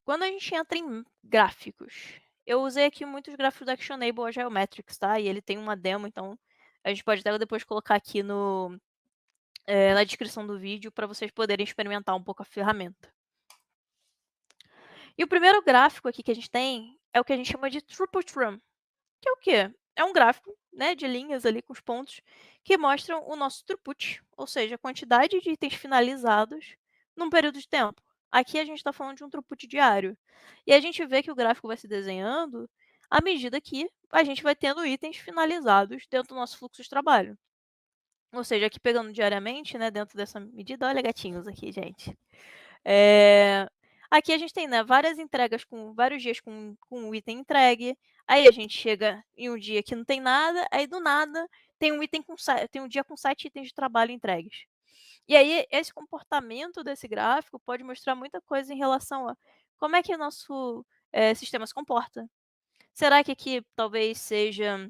Quando a gente entra em gráficos, eu usei aqui muitos gráficos da Actionable Geometrics, tá, e ele tem uma demo, então a gente pode até depois colocar aqui na descrição do vídeo para vocês poderem experimentar um pouco a ferramenta. E o primeiro gráfico aqui que a gente tem é o que a gente chama de Throughput Run, que é o quê? É um gráfico, né, de linhas ali com os pontos que mostram o nosso throughput, ou seja, a quantidade de itens finalizados num período de tempo. Aqui a gente está falando de um throughput diário. E a gente vê que o gráfico vai se desenhando à medida que a gente vai tendo itens finalizados dentro do nosso fluxo de trabalho. Ou seja, aqui pegando diariamente, né, dentro dessa medida, olha gatinhos aqui, gente. Eh, Aqui a gente tem, né, várias entregas com vários dias com o item entregue, aí a gente chega em um dia que não tem nada, aí do nada tem um dia com 7 itens de trabalho entregues. E aí esse comportamento desse gráfico pode mostrar muita coisa em relação a como é que o nosso, sistema se comporta. Será que aqui talvez seja,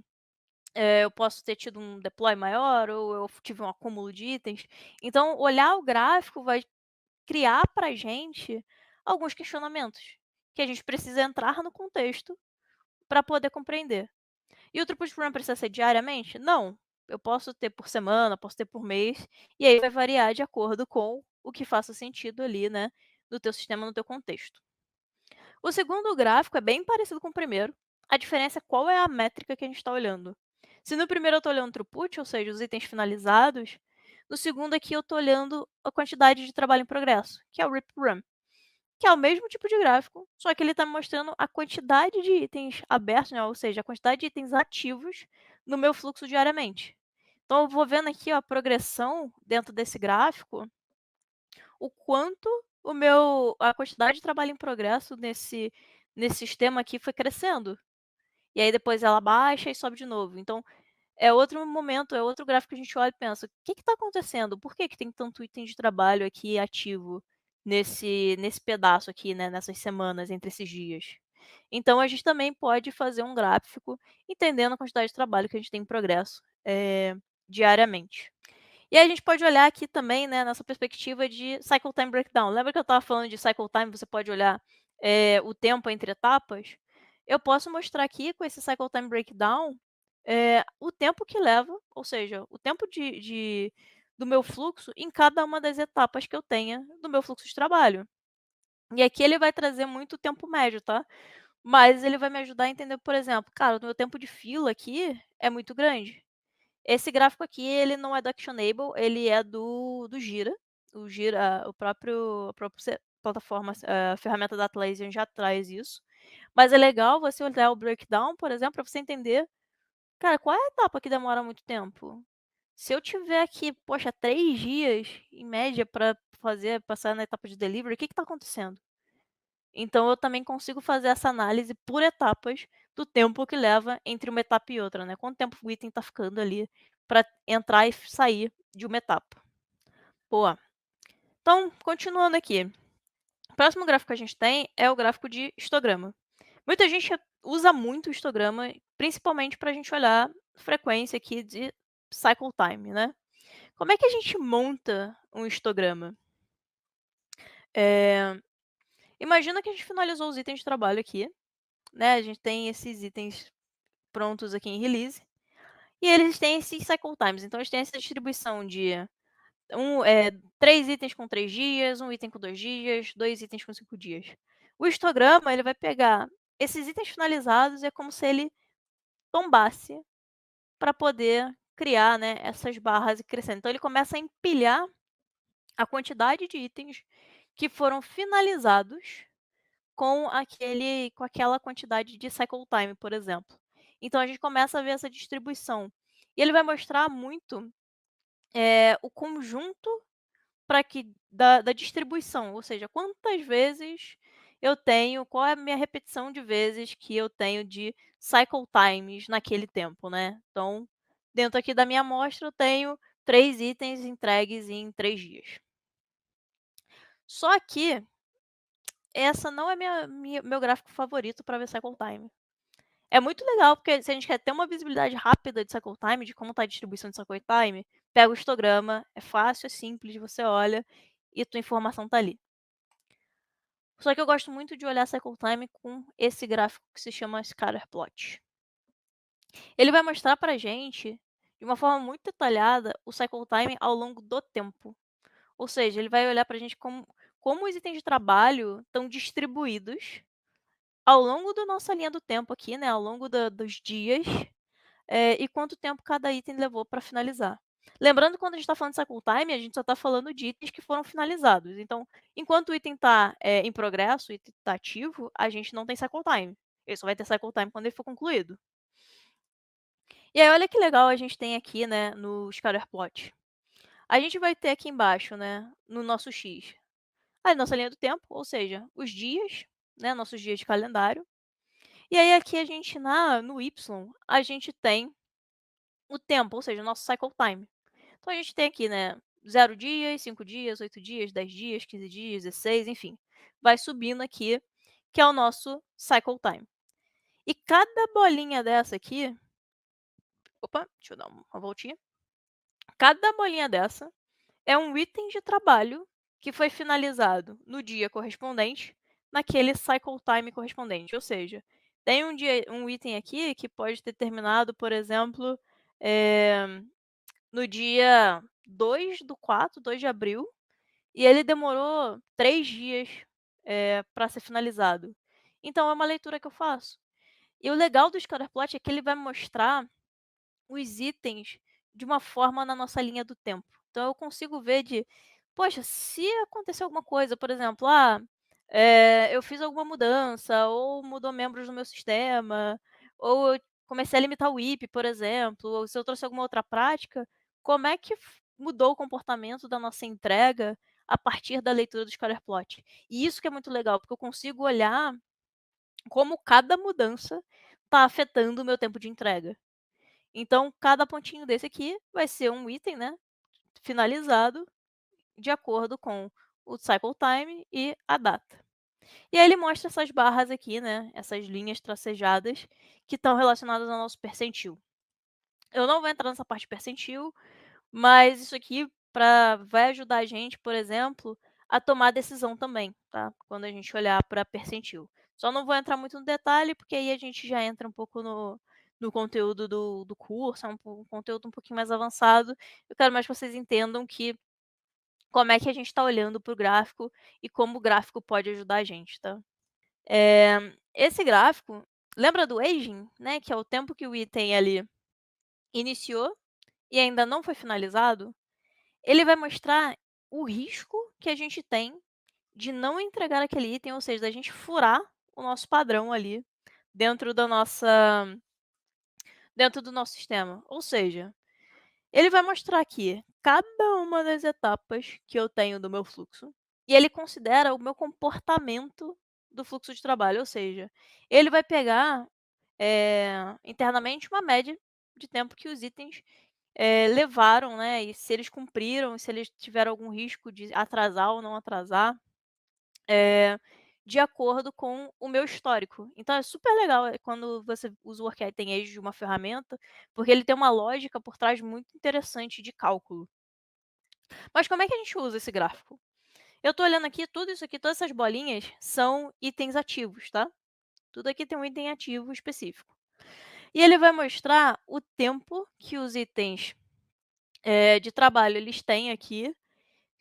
eu posso ter tido um deploy maior ou eu tive um acúmulo de itens? Então olhar o gráfico vai criar para a gente alguns questionamentos, que a gente precisa entrar no contexto para poder compreender. E o throughput run precisa ser diariamente? Não. Eu posso ter por semana, posso ter por mês, e aí vai variar de acordo com o que faça sentido ali, né, no teu sistema, no teu contexto. O segundo gráfico é bem parecido com o primeiro, a diferença é qual é a métrica que a gente está olhando. Se no primeiro eu estou olhando throughput, ou seja, os itens finalizados, no segundo aqui eu estou olhando a quantidade de trabalho em progresso, que é o RIP Run, que é o mesmo tipo de gráfico, só que ele está me mostrando a quantidade de itens abertos, né, ou seja, a quantidade de itens ativos no meu fluxo diariamente. Então eu vou vendo aqui, ó, a progressão dentro desse gráfico, o quanto a quantidade de trabalho em progresso nesse sistema aqui foi crescendo. E aí depois ela baixa e sobe de novo. Então é outro momento, é outro gráfico que a gente olha e pensa: "O que está acontecendo? Por que que tem tanto item de trabalho aqui ativo nesse pedaço aqui, né, nessas semanas, entre esses dias?". Então a gente também pode fazer um gráfico entendendo a quantidade de trabalho que a gente tem em progresso, diariamente. E aí a gente pode olhar aqui também, né, nessa perspectiva de cycle time breakdown. Lembra que eu estava falando de cycle time, você pode olhar, o tempo entre etapas? Eu posso mostrar aqui com esse cycle time breakdown, o tempo que leva, ou seja, o tempo do meu fluxo em cada uma das etapas que eu tenha do meu fluxo de trabalho. E aqui ele vai trazer muito tempo médio, tá? Mas ele vai me ajudar a entender, por exemplo, cara, o meu tempo de fila aqui é muito grande. Esse gráfico aqui, ele não é do Actionable, ele é do Gira. O Gira, a própria plataforma, a ferramenta da Atlassian já traz isso. Mas é legal você olhar o breakdown, por exemplo, para você entender, cara, qual é a etapa que demora muito tempo? Se eu tiver aqui, poxa, 3 dias em média para passar na etapa de delivery, o que está acontecendo? Então eu também consigo fazer essa análise por etapas do tempo que leva entre uma etapa e outra, né, quanto tempo o item está ficando ali para entrar e sair de uma etapa. Boa. Então, continuando aqui, o próximo gráfico que a gente tem é o gráfico de histograma. Muita gente usa muito o histograma, principalmente para a gente olhar frequência aqui de cycle time, né. Como é que a gente monta um histograma? Eh, Imagina que a gente finalizou os itens de trabalho aqui, né, a gente tem esses itens prontos aqui em release, e eles têm esses cycle times, então eles têm essa distribuição de 3 itens com 3 dias, 1 item com 2 dias, 2 itens com 5 dias. O histograma, ele vai pegar esses itens finalizados, é como se ele tombasse para poder criar, né, essas barras e crescendo. Então ele começa a empilhar a quantidade de itens que foram finalizados com aquela quantidade de cycle time, por exemplo. Então a gente começa a ver essa distribuição. E ele vai mostrar muito, o conjunto para que da distribuição, ou seja, quantas vezes eu tenho, qual é a minha repetição de vezes que eu tenho de cycle times naquele tempo, né. Então, dentro aqui da minha amostra eu tenho 3 itens entregues em 3 dias. Só que essa não é meu gráfico favorito para ver cycle time. É muito legal, porque se a gente quer ter uma visibilidade rápida de cycle time, de como está a distribuição de cycle time, pega o histograma, é fácil, é simples, você olha e tua informação está ali. Só que eu gosto muito de olhar cycle time com esse gráfico que se chama scatter plot. Ele vai mostrar pra gente, de uma forma muito detalhada, o cycle time ao longo do tempo. Ou seja, ele vai olhar pra gente como os itens de trabalho estão distribuídos ao longo da nossa linha do tempo aqui, né, ao longo dos dias, e quanto tempo cada item levou para finalizar. Lembrando que quando a gente está falando de cycle time, a gente só está falando de itens que foram finalizados. Então, enquanto o item está em progresso, o item está ativo, a gente não tem cycle time. Ele só vai ter cycle time quando ele for concluído. E aí, olha que legal a gente tem aqui, né, no scatter plot. A gente vai ter aqui embaixo, né, no nosso X, a nossa linha do tempo, ou seja, os dias, né, nossos dias de calendário. E aí aqui a gente no Y, a gente tem o tempo, ou seja, o nosso cycle time. Então a gente tem aqui, né, 0 dias, 5 dias, 8 dias, 10 dias, 15 dias, 16, enfim. Vai subindo aqui, que é o nosso cycle time. E cada bolinha dessa aqui, opa, deixa eu dar uma voltinha. Cada bolinha dessa é um item de trabalho que foi finalizado no dia correspondente, naquele cycle time correspondente. Ou seja, tem um item aqui que pode ter terminado, por exemplo, eh, no dia 2/4, 2 de abril, e ele demorou 3 dias, para ser finalizado. Então é uma leitura que eu faço. E o legal do scatter plot é que ele vai mostrar os itens de uma forma na nossa linha do tempo. Então eu consigo ver poxa, se acontecer alguma coisa, por exemplo, eu fiz alguma mudança, ou mudou membros do meu sistema, ou eu comecei a limitar o IP, por exemplo, ou se eu trouxe alguma outra prática, como é que mudou o comportamento da nossa entrega a partir da leitura do scatter plot. E isso que é muito legal, porque eu consigo olhar como cada mudança está afetando o meu tempo de entrega. Então, cada pontinho desse aqui vai ser um item, né, finalizado de acordo com o cycle time e a data. E aí ele mostra essas barras aqui, né, essas linhas tracejadas que estão relacionadas ao nosso percentil. Eu não vou entrar nessa parte percentil, mas isso aqui vai ajudar a gente, por exemplo, a tomar decisão também, tá, quando a gente olhar para percentil. Só não vou entrar muito no detalhe, porque aí a gente já entra um pouco no conteúdo do curso, é um conteúdo um pouquinho mais avançado. Eu quero mais que vocês entendam como é que a gente está olhando para o gráfico e como o gráfico pode ajudar a gente, tá. Esse gráfico, lembra do aging, né, que é o tempo que o item ali iniciou e ainda não foi finalizado? Ele vai mostrar o risco que a gente tem de não entregar aquele item, ou seja, da gente furar o nosso padrão ali dentro dentro do nosso sistema. Ou seja, ele vai mostrar aqui cada uma das etapas que eu tenho do meu fluxo e ele considera o meu comportamento do fluxo de trabalho, ou seja, ele vai pegar, internamente uma média de tempo que os itens levaram, né, e se eles cumpriram, se eles tiveram algum risco de atrasar ou não atrasar, eh, de acordo com o meu histórico. Então é super legal, quando você usa o Work Item Age de uma ferramenta, porque ele tem uma lógica por trás muito interessante de cálculo. Mas como é que a gente usa esse gráfico? Eu estou olhando aqui, tudo isso aqui, todas essas bolinhas são itens ativos, tá? Tudo aqui tem um item ativo específico. E ele vai mostrar o tempo que os itens, de trabalho eles têm aqui,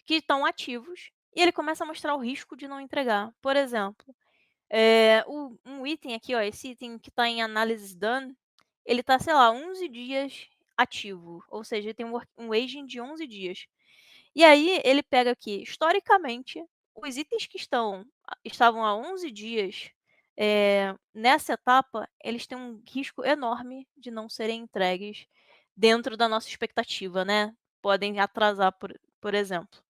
que estão ativos, e ele começa a mostrar o risco de não entregar. Por exemplo, um item aqui, ó, esse item que está em análises done, ele está, sei lá, 11 dias ativo, ou seja, ele tem um aging de 11 dias. E aí ele pega aqui, historicamente, os itens que estavam há 11 dias, nessa etapa, eles têm um risco enorme de não serem entregues dentro da nossa expectativa, né, podem atrasar, por exemplo.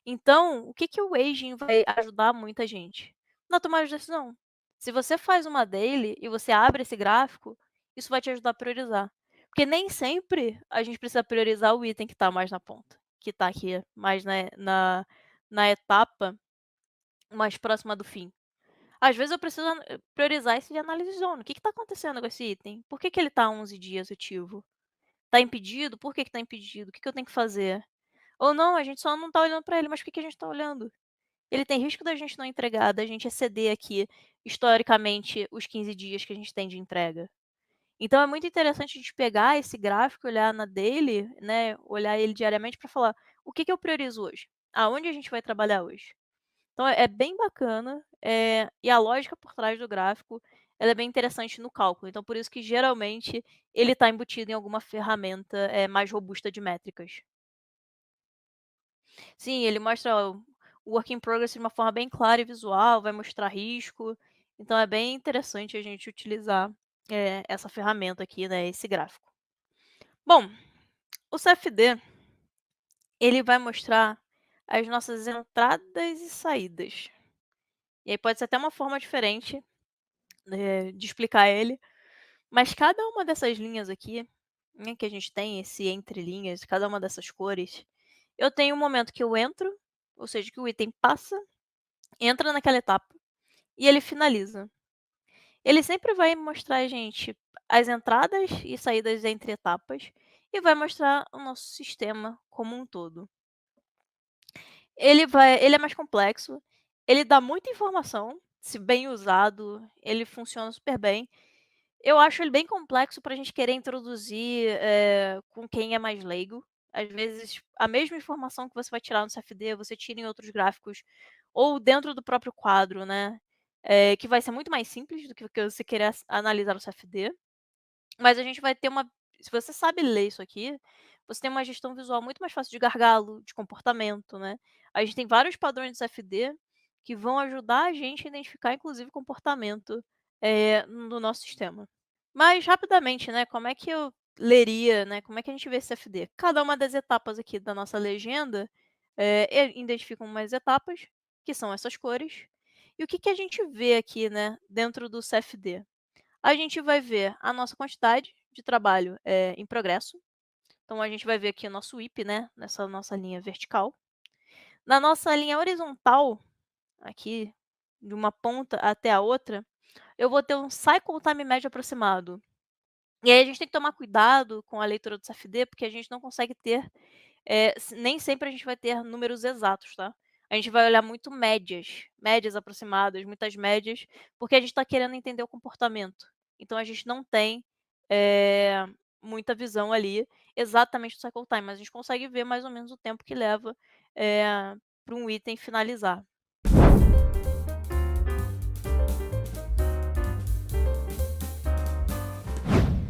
Então, o que que o aging vai ajudar muita gente? Na tomada de decisão. Se você faz uma daily e você abre esse gráfico, isso vai te ajudar a priorizar. Porque nem sempre a gente precisa priorizar o item que está mais na ponta, que está aqui mais na etapa mais próxima do fim. Às vezes eu preciso priorizar esse de análise zona. O que está acontecendo com esse item? Por que, que ele está 11 dias ativo? Está impedido? Por que está impedido? O que, que eu tenho que fazer? Ou não, a gente só não está olhando para ele, mas por que, que a gente está olhando? ele tem risco da gente não entregar, da gente exceder aqui, historicamente, os 15 dias que a gente tem de entrega. Então é muito interessante a gente pegar esse gráfico, olhar na daily, né, olhar ele diariamente para falar: "O que que eu priorizo hoje? Aonde a gente vai trabalhar hoje?". Então é bem bacana, e a lógica por trás do gráfico, ela é bem interessante no cálculo, então por isso que geralmente ele está embutido em alguma ferramenta, mais robusta de métricas. Sim, ele mostra o work in progress de uma forma bem clara e visual, vai mostrar risco, então é bem interessante a gente utilizar, essa ferramenta aqui, né, esse gráfico. Bom, o CFD, ele vai mostrar as nossas entradas e saídas. E aí pode ser até uma forma diferente, de explicar ele, mas cada uma dessas linhas aqui, né, que a gente tem esse entre linhas, cada uma dessas cores, eu tenho um momento que eu entro, ou seja, que o item passa, entra naquela etapa e ele finaliza. Ele sempre vai mostrar a gente as entradas e saídas entre etapas e vai mostrar o nosso sistema como um todo. Ele é mais complexo, ele dá muita informação, se bem usado, ele funciona super bem. Eu acho ele bem complexo para a gente querer introduzir, com quem é mais leigo. Às vezes, a mesma informação que você vai tirar no CFD, você tira em outros gráficos ou dentro do próprio quadro, né, que vai ser muito mais simples do que você querer analisar no CFD. Mas a gente vai ter uma se você sabe ler isso aqui, você tem uma gestão visual muito mais fácil de gargalo, de comportamento, né. A gente tem vários padrões de CFD que vão ajudar a gente a identificar, inclusive, comportamento, no nosso sistema. Mas rapidamente, né, como é que eu leria, né, como é que a gente vê esse CFD? Cada uma das etapas aqui da nossa legenda, identifica umas etapas, que são essas cores. E o que que a gente vê aqui, né, dentro do CFD? A gente vai ver a nossa quantidade de trabalho, em progresso. Então a gente vai ver aqui o nosso WIP, né, nessa nossa linha vertical. Na nossa linha horizontal, aqui, de uma ponta até a outra, eu vou ter um cycle time médio aproximado. E aí a gente tem que tomar cuidado com a leitura do CFD, porque a gente não consegue ter, nem sempre a gente vai ter números exatos, tá. A gente vai olhar muito médias, médias aproximadas, muitas médias, porque a gente está querendo entender o comportamento. Então a gente não tem, eh, muita visão ali exatamente do cycle time, mas a gente consegue ver mais ou menos o tempo que leva, para um item finalizar.